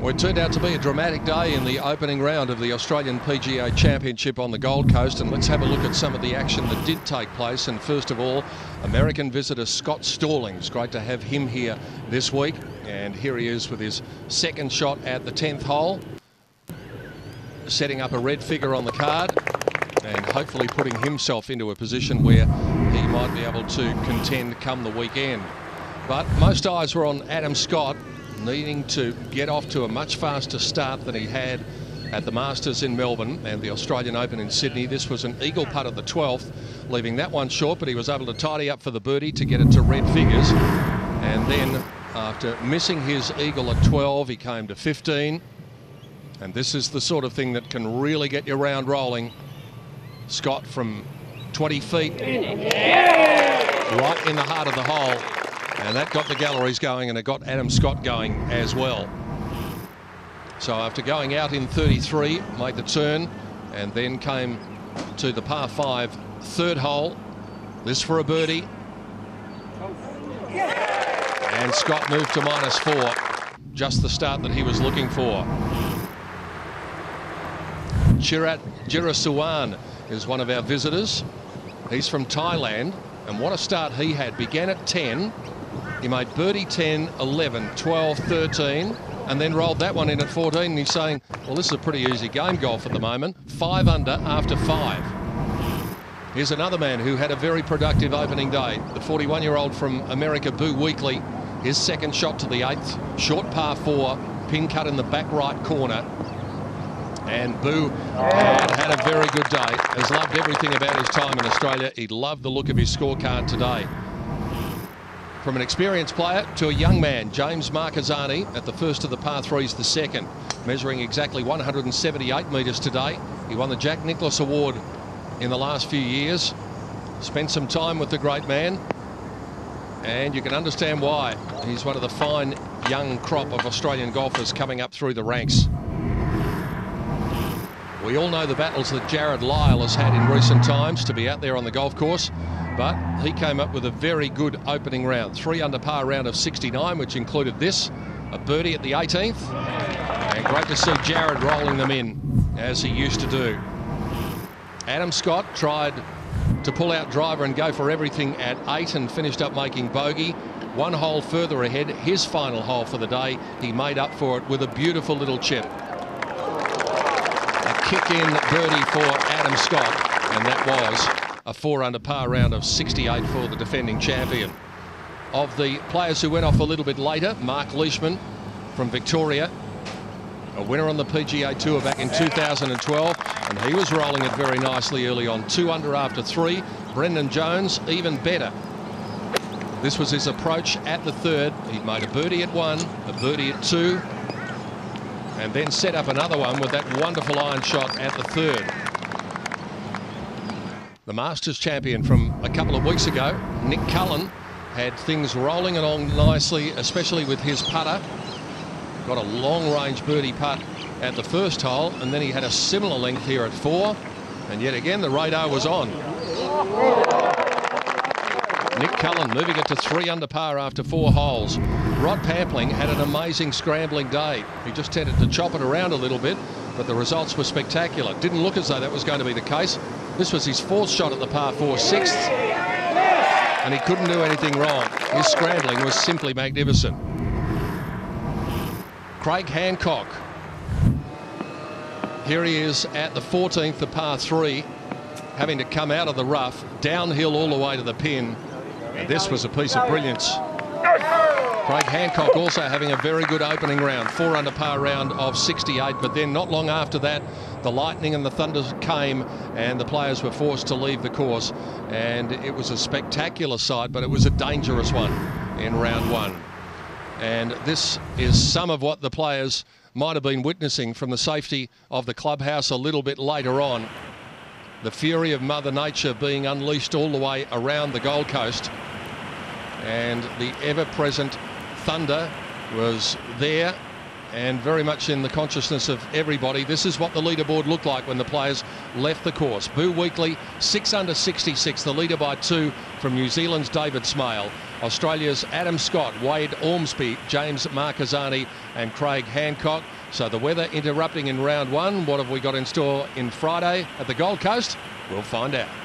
Well, it turned out to be a dramatic day in the opening round of the Australian PGA Championship on the Gold Coast, and let's have a look at some of the action that did take place. And first of all, American visitor Scott Stallings. Great to have him here this week, and here he is with his second shot at the 10th hole, setting up a red figure on the card and hopefully putting himself into a position where he might be able to contend come the weekend. But most eyes were on Adam Scott, needing to get off to a much faster start than he had at the Masters in Melbourne and the Australian Open in Sydney. This was an eagle putt at the 12th, leaving that one short, but he was able to tidy up for the birdie to get it to red figures. And then after missing his eagle at 12, he came to 15. And this is the sort of thing that can really get your round rolling. Scott from 20 feet, right in the heart of the hole. And that got the galleries going, and it got Adam Scott going as well. So after going out in 33, made the turn, and then came to the par 5 third hole. This for a birdie. And Scott moved to -4, just the start that he was looking for. Chirat Jirasuwan is one of our visitors. He's from Thailand, and what a start he had. Began at 10. He made birdie 10, 11, 12, 13, and then rolled that one in at 14. And he's saying, well, this is a pretty easy game golf at the moment. 5 under after 5. Here's another man who had a very productive opening day. The 41-year-old from America, Boo Weekley. His second shot to the 8th, short par 4, pin cut in the back right corner. And Boo had a very good day. Has loved everything about his time in Australia. He loved the look of his scorecard today. From an experienced player to a young man, James Marquezani at the first of the par 3s, the second, measuring exactly 178 metres today. He won the Jack Nicklaus Award in the last few years. Spent some time with the great man, and you can understand why. He's one of the fine young crop of Australian golfers coming up through the ranks. We all know the battles that Jared Lyle has had in recent times to be out there on the golf course, but he came up with a very good opening round. 3 under par round of 69, which included this, a birdie at the 18th, and great to see Jared rolling them in as he used to do. Adam Scott tried to pull out driver and go for everything at 8 and finished up making bogey. 1 hole further ahead, his final hole for the day, he made up for it with a beautiful little chip. Kick-in birdie for Adam Scott, and that was a 4 under par round of 68 for the defending champion. Of the players who went off a little bit later, Mark Leishman from Victoria, a winner on the PGA Tour back in 2012, and he was rolling it very nicely early on. 2 under after 3. Brendan Jones, even better. This was his approach at the 3rd. He'd made a birdie at 1, a birdie at 2, and then set up another one with that wonderful iron shot at the 3rd. The Masters champion from a couple of weeks ago, Nick Cullen, had things rolling along nicely, especially with his putter. Got a long-range birdie putt at the first hole, and then he had a similar length here at 4, and yet again the radar was on. Nick Cullen moving it to 3 under par after 4 holes. Rod Pampling had an amazing scrambling day. He just tended to chop it around a little bit, but the results were spectacular. Didn't look as though that was going to be the case. This was his 4th shot at the par 4, 6th, and he couldn't do anything wrong. His scrambling was simply magnificent. Craig Hancock. Here he is at the 14th, the par 3, having to come out of the rough, downhill all the way to the pin. And this was a piece of brilliance. Craig Hancock also having a very good opening round, 4 under par round of 68, but then not long after that, the lightning and the thunder came and the players were forced to leave the course. And it was a spectacular sight, but it was a dangerous one in round 1. And this is some of what the players might have been witnessing from the safety of the clubhouse a little bit later on. The fury of Mother Nature being unleashed all the way around the Gold Coast, and the ever-present thunder was there and very much in the consciousness of everybody. This is what the leaderboard looked like when the players left the course. Boo Weekley, 6 under 66, the leader by 2 from New Zealand's David Smale. Australia's Adam Scott, Wade Ormsby, James Marquezani and Craig Hancock. So the weather interrupting in round one. What have we got in store in Friday at the Gold Coast? We'll find out.